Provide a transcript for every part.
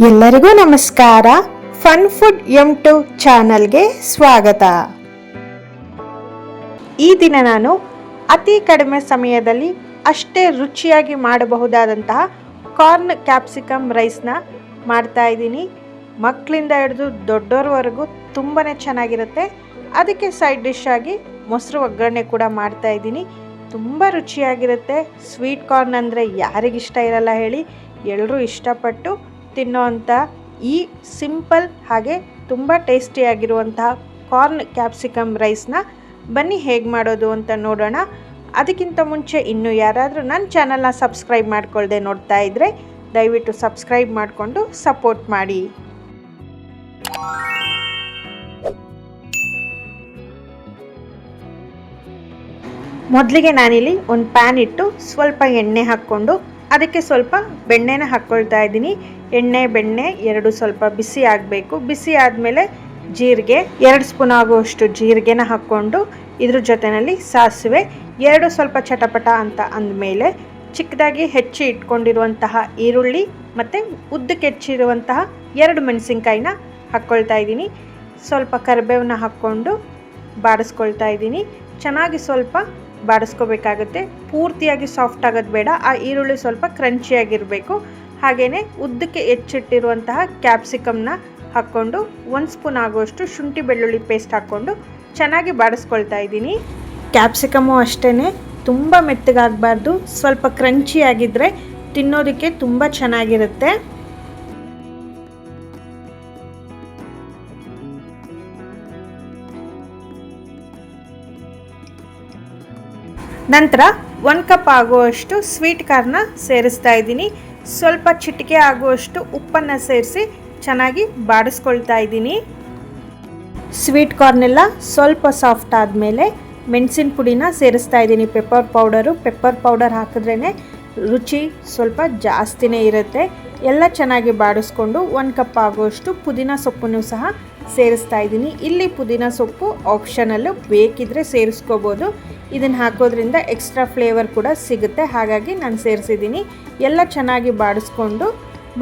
ಎಲ್ಲರಿಗೂ ನಮಸ್ಕಾರ. Fun food M2 ಚಾನಲ್ಗೆ ಸ್ವಾಗತ. ಈ ದಿನ ನಾನು ಅತಿ ಕಡಿಮೆ ಸಮಯದಲ್ಲಿ ಅಷ್ಟೇ ರುಚಿಯಾಗಿ ಮಾಡಬಹುದಾದಂತಹ ಕಾರ್ನ್ ಕ್ಯಾಪ್ಸಿಕಮ್ ರೈಸ್ನ ಮಾಡ್ತಾ ಇದ್ದೀನಿ. ಮಕ್ಕಳಿಂದ ಹಿಡಿದು ದೊಡ್ಡೋರ್ವರೆಗೂ ತುಂಬಾ ಚೆನ್ನಾಗಿರುತ್ತೆ. ಅದಕ್ಕೆ ಸೈಡ್ ಡಿಶ್ ಆಗಿ ಮೊಸರು ಒಗ್ಗರಣೆ ಕೂಡ ಮಾಡ್ತಾ ಇದ್ದೀನಿ. ತುಂಬ ರುಚಿಯಾಗಿರುತ್ತೆ. ಸ್ವೀಟ್ ಕಾರ್ನ್ ಅಂದರೆ ಯಾರಿಗಿಷ್ಟ ಇರಲ್ಲ ಹೇಳಿ, ಎಲ್ಲರೂ ಇಷ್ಟಪಟ್ಟು ತಿನ್ನೋವಂಥ ಈ ಸಿಂಪಲ್ ಹಾಗೆ ತುಂಬ ಟೇಸ್ಟಿಯಾಗಿರುವಂತಹ ಕಾರ್ನ್ ಕ್ಯಾಪ್ಸಿಕಮ್ ರೈಸ್ನ ಬನ್ನಿ ಹೇಗೆ ಮಾಡೋದು ಅಂತ ನೋಡೋಣ. ಅದಕ್ಕಿಂತ ಮುಂಚೆ ಇನ್ನೂ ಯಾರಾದರೂ ನನ್ನ ಚಾನಲ್ನ ಸಬ್ಸ್ಕ್ರೈಬ್ ಮಾಡ್ಕೊಳ್ದೆ ನೋಡ್ತಾ ಇದ್ದರೆ ದಯವಿಟ್ಟು ಸಬ್ಸ್ಕ್ರೈಬ್ ಮಾಡಿಕೊಂಡು ಸಪೋರ್ಟ್ ಮಾಡಿ. ಮೊದಲಿಗೆ ನಾನಿಲ್ಲಿ ಒಂದು ಪ್ಯಾನ್ ಇಟ್ಟು ಸ್ವಲ್ಪ ಎಣ್ಣೆ ಹಾಕ್ಕೊಂಡು ಅದಕ್ಕೆ ಸ್ವಲ್ಪ ಬೆಣ್ಣೆನ ಹಾಕ್ಕೊಳ್ತಾ ಇದ್ದೀನಿ. ಎಣ್ಣೆ ಬೆಣ್ಣೆ ಎರಡು ಸ್ವಲ್ಪ ಬಿಸಿ ಆಗಬೇಕು. ಬಿಸಿ ಆದಮೇಲೆ ಜೀರಿಗೆ 2 ಸ್ಪೂನ್ ಆಗುವಷ್ಟು ಜೀರಿಗೆನ ಹಾಕ್ಕೊಂಡು ಇದ್ರ ಜೊತೆಯಲ್ಲಿ ಸಾಸಿವೆ ಎರಡು ಸ್ವಲ್ಪ ಚಟಪಟ ಅಂತ ಅಂದಮೇಲೆ ಚಿಕ್ಕದಾಗಿ ಹೆಚ್ಚಿ ಇಟ್ಕೊಂಡಿರುವಂತಹ ಈರುಳ್ಳಿ ಮತ್ತು ಉದ್ದಕ್ಕೆ ಹೆಚ್ಚಿರುವಂತಹ 2 ಮೆಣಸಿನ್ಕಾಯಿನ ಹಾಕ್ಕೊಳ್ತಾ ಇದ್ದೀನಿ. ಸ್ವಲ್ಪ ಕರಿಬೇವನ್ನ ಹಾಕ್ಕೊಂಡು ಬಾಡಿಸ್ಕೊಳ್ತಾ ಇದ್ದೀನಿ. ಚೆನ್ನಾಗಿ ಸ್ವಲ್ಪ ಬಾಡಿಸ್ಕೋಬೇಕಾಗುತ್ತೆ. ಪೂರ್ತಿಯಾಗಿ ಸಾಫ್ಟ್ ಆಗೋದು ಬೇಡ. ಆ ಈರುಳ್ಳಿ ಸ್ವಲ್ಪ ಕ್ರಂಚಿಯಾಗಿರಬೇಕು. ಹಾಗೆಯೇ ಉದ್ದಕ್ಕೆ ಹೆಚ್ಚಿಟ್ಟಿರುವಂತಹ ಕ್ಯಾಪ್ಸಿಕಮ್ನ ಹಾಕ್ಕೊಂಡು 1 ಸ್ಪೂನ್ ಆಗುವಷ್ಟು ಶುಂಠಿ ಬೆಳ್ಳುಳ್ಳಿ ಪೇಸ್ಟ್ ಹಾಕ್ಕೊಂಡು ಚೆನ್ನಾಗಿ ಬಾಡಿಸ್ಕೊಳ್ತಾ ಇದ್ದೀನಿ. ಕ್ಯಾಪ್ಸಿಕಮ್ಮು ಅಷ್ಟೇ ತುಂಬ ಮೆತ್ತಗಾಗಬಾರ್ದು, ಸ್ವಲ್ಪ ಕ್ರಂಚಿಯಾಗಿದ್ದರೆ ತಿನ್ನೋದಕ್ಕೆ ತುಂಬ ಚೆನ್ನಾಗಿರುತ್ತೆ. ನಂತರ 1 ಕಪ್ ಆಗುವಷ್ಟು ಸ್ವೀಟ್ ಕಾರ್ನ ಸೇರಿಸ್ತಾ ಇದ್ದೀನಿ. ಸ್ವಲ್ಪ ಚಿಟಿಕೆ ಆಗುವಷ್ಟು ಉಪ್ಪನ್ನು ಸೇರಿಸಿ ಚೆನ್ನಾಗಿ ಬಾಡಿಸ್ಕೊಳ್ತಾ ಇದ್ದೀನಿ. ಸ್ವೀಟ್ ಕಾರ್ನೆಲ್ಲ ಸ್ವಲ್ಪ ಸಾಫ್ಟ್ ಆದಮೇಲೆ ಮೆಣಸಿನ ಪುಡಿನ ಸೇರಿಸ್ತಾ ಇದ್ದೀನಿ. ಪೆಪ್ಪರ್ ಪೌಡರ್ ಹಾಕಿದ್ರೇ ರುಚಿ ಸ್ವಲ್ಪ ಜಾಸ್ತಿನೇ ಇರುತ್ತೆ. ಎಲ್ಲ ಚೆನ್ನಾಗಿ ಬಾಡಿಸ್ಕೊಂಡು 1 ಕಪ್ ಆಗುವಷ್ಟು ಪುದೀನ ಸೊಪ್ಪನ್ನು ಸಹ ಸೇರಿಸ್ತಾ ಇದ್ದೀನಿ. ಇಲ್ಲಿ ಪುದೀನ ಸೊಪ್ಪು ಆಪ್ಷನಲ್ಲು, ಬೇಕಿದ್ರೆ ಸೇರಿಸ್ಕೋಬೋದು. ಇದನ್ನು ಹಾಕೋದ್ರಿಂದ ಎಕ್ಸ್ಟ್ರಾ ಫ್ಲೇವರ್ ಕೂಡ ಸಿಗುತ್ತೆ, ಹಾಗಾಗಿ ನಾನು ಸೇರಿಸಿದ್ದೀನಿ. ಎಲ್ಲ ಚೆನ್ನಾಗಿ ಬಾಡಿಸ್ಕೊಂಡು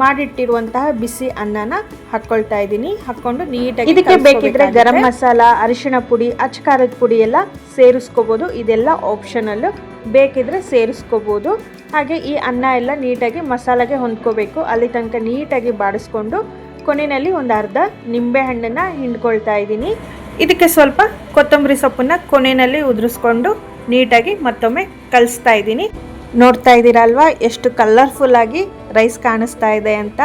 ಮಾಡಿಟ್ಟಿರುವಂತಹ ಬಿಸಿ ಅನ್ನನ ಹಾಕ್ಕೊಳ್ತಾ ಇದ್ದೀನಿ. ಹಾಕ್ಕೊಂಡು ನೀಟಾಗಿ ಇದಕ್ಕೆ ಬೇಕಿದ್ರೆ ಗರಂ ಮಸಾಲ, ಅರಿಶಿಣ ಪುಡಿ, ಅಚ್ಚಕಾರದ ಪುಡಿ ಎಲ್ಲ ಸೇರಿಸ್ಕೋಬೋದು. ಇದೆಲ್ಲ ಆಪ್ಷನಲ್ಲು, ಬೇಕಿದ್ರೆ ಸೇರಿಸ್ಕೋಬೋದು. ಹಾಗೆ ಈ ಅನ್ನ ಎಲ್ಲ ನೀಟಾಗಿ ಮಸಾಲೆಗೆ ಹೊಂದ್ಕೋಬೇಕು. ಅಲ್ಲಿ ತನಕ ನೀಟಾಗಿ ಬಾಡಿಸ್ಕೊಂಡು ಕೊನೆಯಲ್ಲಿ ಒಂದು ಅರ್ಧ ನಿಂಬೆ ಹಣ್ಣನ್ನು ಹಿಂಡ್ಕೊಳ್ತಾ ಇದ್ದೀನಿ. ಇದಕ್ಕೆ ಸ್ವಲ್ಪ ಕೊತ್ತಂಬರಿ ಸೊಪ್ಪನ್ನು ಕೊನೆಯಲ್ಲಿ ಉದುರಿಸ್ಕೊಂಡು ನೀಟಾಗಿ ಮತ್ತೊಮ್ಮೆ ಕಲಿಸ್ತಾ ಇದ್ದೀನಿ. ನೋಡ್ತಾ ಇದ್ದೀರಲ್ವಾ ಎಷ್ಟು ಕಲರ್ಫುಲ್ಲಾಗಿ ರೈಸ್ ಕಾಣಿಸ್ತಾ ಇದೆ ಅಂತ.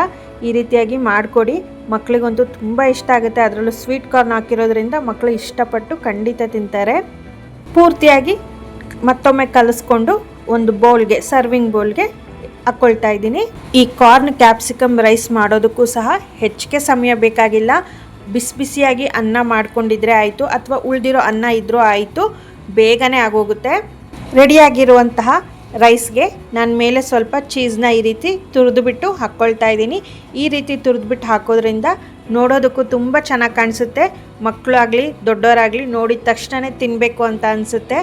ಈ ರೀತಿಯಾಗಿ ಮಾಡಿಕೊಡಿ, ಮಕ್ಕಳಿಗಂತೂ ತುಂಬ ಇಷ್ಟ ಆಗುತ್ತೆ. ಅದರಲ್ಲೂ ಸ್ವೀಟ್ ಕಾರ್ನ್ ಹಾಕಿರೋದ್ರಿಂದ ಮಕ್ಕಳು ಇಷ್ಟಪಟ್ಟು ಖಂಡಿತ ತಿಂತಾರೆ. ಪೂರ್ತಿಯಾಗಿ ಮತ್ತೊಮ್ಮೆ ಕಲಿಸ್ಕೊಂಡು ಒಂದು ಬೌಲ್ಗೆ, ಸರ್ವಿಂಗ್ ಬೌಲ್ಗೆ ಹಾಕ್ಕೊಳ್ತಾ ಇದ್ದೀನಿ. ಈ ಕಾರ್ನ್ ಕ್ಯಾಪ್ಸಿಕಮ್ ರೈಸ್ ಮಾಡೋದಕ್ಕೂ ಸಹ ಹೆಚ್ಚಿಗೆ ಸಮಯ ಬೇಕಾಗಿಲ್ಲ. ಬಿಸಿಯಾಗಿ ಅನ್ನ ಮಾಡ್ಕೊಂಡಿದ್ರೆ ಆಯಿತು, ಅಥವಾ ಉಳಿದಿರೋ ಅನ್ನ ಇದ್ರೂ ಆಯಿತು, ಬೇಗನೆ ಆಗೋಗುತ್ತೆ. ರೆಡಿಯಾಗಿರುವಂತಹ ರೈಸ್ಗೆ ನಾನು ಮೇಲೆ ಸ್ವಲ್ಪ ಚೀಸ್ನ ಈ ರೀತಿ ತುರಿದುಬಿಟ್ಟು ಹಾಕ್ಕೊಳ್ತಾ ಇದ್ದೀನಿ. ಈ ರೀತಿ ತುರಿದ್ಬಿಟ್ಟು ಹಾಕೋದ್ರಿಂದ ನೋಡೋದಕ್ಕೂ ತುಂಬ ಚೆನ್ನಾಗಿ ಕಾಣಿಸುತ್ತೆ. ಮಕ್ಕಳಾಗಲಿ ದೊಡ್ಡವರಾಗಲಿ ನೋಡಿದ ತಕ್ಷಣ ತಿನ್ನಬೇಕು ಅಂತ ಅನಿಸುತ್ತೆ.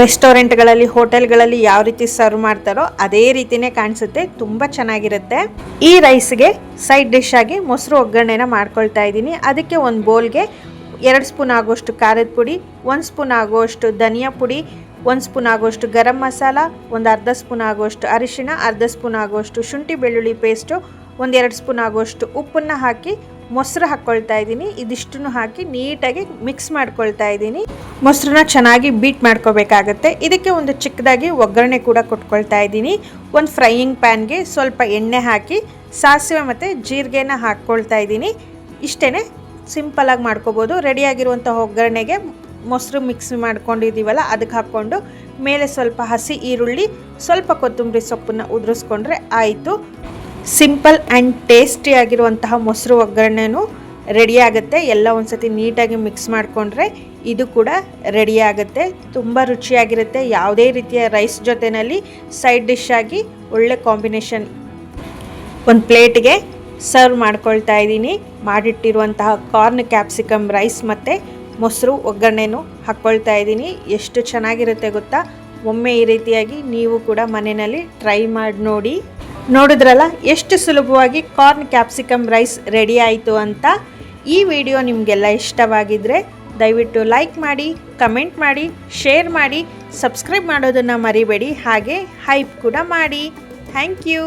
ರೆಸ್ಟೋರೆಂಟ್ಗಳಲ್ಲಿ, ಹೋಟೆಲ್ಗಳಲ್ಲಿ ಯಾವ ರೀತಿ ಸರ್ವ್ ಮಾಡ್ತಾರೋ ಅದೇ ರೀತಿಯೇ ಕಾಣಿಸುತ್ತೆ. ತುಂಬ ಚೆನ್ನಾಗಿರುತ್ತೆ. ಈ ರೈಸ್ಗೆ ಸೈಡ್ ಡಿಶ್ ಆಗಿ ಮೊಸರು ಒಗ್ಗರಣೆನ ಮಾಡ್ಕೊಳ್ತಾ ಇದ್ದೀನಿ. ಅದಕ್ಕೆ ಒಂದು ಬೌಲ್ಗೆ 2 ಸ್ಪೂನ್ ಆಗುವಷ್ಟು ಖಾರದ ಪುಡಿ, 1 ಸ್ಪೂನ್ ಆಗುವಷ್ಟು ಧನಿಯಾ ಪುಡಿ, 1 ಸ್ಪೂನ್ ಆಗುವಷ್ಟು ಗರಂ ಮಸಾಲ, ಒಂದು ಅರ್ಧ ಸ್ಪೂನ್ ಆಗುವಷ್ಟು ಅರಿಶಿಣ, ಅರ್ಧ ಸ್ಪೂನ್ ಆಗುವಷ್ಟು ಶುಂಠಿ ಬೆಳ್ಳುಳ್ಳಿ ಪೇಸ್ಟು, 1-2 ಸ್ಪೂನ್ ಆಗುವಷ್ಟು ಉಪ್ಪನ್ನು ಹಾಕಿ ಮೊಸರು ಹಾಕ್ಕೊಳ್ತಾ ಇದ್ದೀನಿ. ಇದಿಷ್ಟನ್ನು ಹಾಕಿ ನೀಟಾಗಿ ಮಿಕ್ಸ್ ಮಾಡ್ಕೊಳ್ತಾ ಇದ್ದೀನಿ. ಮೊಸರನ್ನ ಚೆನ್ನಾಗಿ ಬೀಟ್ ಮಾಡ್ಕೋಬೇಕಾಗತ್ತೆ. ಇದಕ್ಕೆ ಒಂದು ಚಿಕ್ಕದಾಗಿ ಒಗ್ಗರಣೆ ಕೂಡ ಕೊಟ್ಕೊಳ್ತಾ ಇದ್ದೀನಿ. ಒಂದು ಫ್ರೈಯಿಂಗ್ ಪ್ಯಾನ್ಗೆ ಸ್ವಲ್ಪ ಎಣ್ಣೆ ಹಾಕಿ ಸಾಸಿವೆ ಮತ್ತು ಜೀರಿಗೆನ ಹಾಕ್ಕೊಳ್ತಾ ಇದ್ದೀನಿ. ಇಷ್ಟೇ, ಸಿಂಪಲಾಗಿ ಮಾಡ್ಕೋಬೋದು. ರೆಡಿಯಾಗಿರುವಂಥ ಒಗ್ಗರಣೆಗೆ ಮೊಸರು ಮಿಕ್ಸ್ ಮಾಡ್ಕೊಂಡಿದ್ದೀವಲ್ಲ ಅದಕ್ಕೆ ಹಾಕ್ಕೊಂಡು ಮೇಲೆ ಸ್ವಲ್ಪ ಹಸಿ ಈರುಳ್ಳಿ, ಸ್ವಲ್ಪ ಕೊತ್ತಂಬರಿ ಸೊಪ್ಪನ್ನು ಉದುರಿಸ್ಕೊಂಡ್ರೆ ಆಯಿತು. ಸಿಂಪಲ್ ಆ್ಯಂಡ್ ಟೇಸ್ಟಿಯಾಗಿರುವಂತಹ ಮೊಸರು ಒಗ್ಗರಣೆನೂ ರೆಡಿ ಆಗುತ್ತೆ. ಎಲ್ಲ ಒಂದು ಸತಿ ನೀಟಾಗಿ ಮಿಕ್ಸ್ ಮಾಡಿಕೊಂಡ್ರೆ ಇದು ಕೂಡ ರೆಡಿ ಆಗುತ್ತೆ. ತುಂಬ ರುಚಿಯಾಗಿರುತ್ತೆ. ಯಾವುದೇ ರೀತಿಯ ರೈಸ್ ಜೊತೆಯಲ್ಲಿ ಸೈಡ್ ಡಿಶ್ ಆಗಿ ಒಳ್ಳೆ ಕಾಂಬಿನೇಷನ್. ಒಂದು ಪ್ಲೇಟ್ಗೆ ಸರ್ವ್ ಮಾಡ್ಕೊಳ್ತಾ ಇದ್ದೀನಿ. ಮಾಡಿಟ್ಟಿರುವಂತಹ ಕಾರ್ನ್ ಕ್ಯಾಪ್ಸಿಕಮ್ ರೈಸ್ ಮತ್ತು ಮೊಸರು ಒಗ್ಗರಣೆನೂ ಹಾಕ್ಕೊಳ್ತಾ ಇದ್ದೀನಿ. ಎಷ್ಟು ಚೆನ್ನಾಗಿರುತ್ತೆ ಗೊತ್ತಾ. ಒಮ್ಮೆ ಈ ರೀತಿಯಾಗಿ ನೀವು ಕೂಡ ಮನೆಯಲ್ಲಿ ಟ್ರೈ ಮಾಡಿ ನೋಡಿ. ನೋಡಿದ್ರಲ್ಲ ಎಷ್ಟು ಸುಲಭವಾಗಿ ಕಾರ್ನ್ ಕ್ಯಾಪ್ಸಿಕಮ್ ರೈಸ್ ರೆಡಿ ಆಯಿತು ಅಂತ. ಈ ವಿಡಿಯೋ ನಿಮಗೆಲ್ಲ ಇಷ್ಟವಾಗಿದ್ದರೆ ದಯವಿಟ್ಟು ಲೈಕ್ ಮಾಡಿ, ಕಮೆಂಟ್ ಮಾಡಿ, ಶೇರ್ ಮಾಡಿ, ಸಬ್ಸ್ಕ್ರೈಬ್ ಮಾಡೋದನ್ನು ಮರಿಬೇಡಿ. ಹಾಗೆ ಹೈಪ್ ಕೂಡ ಮಾಡಿ. Thank you.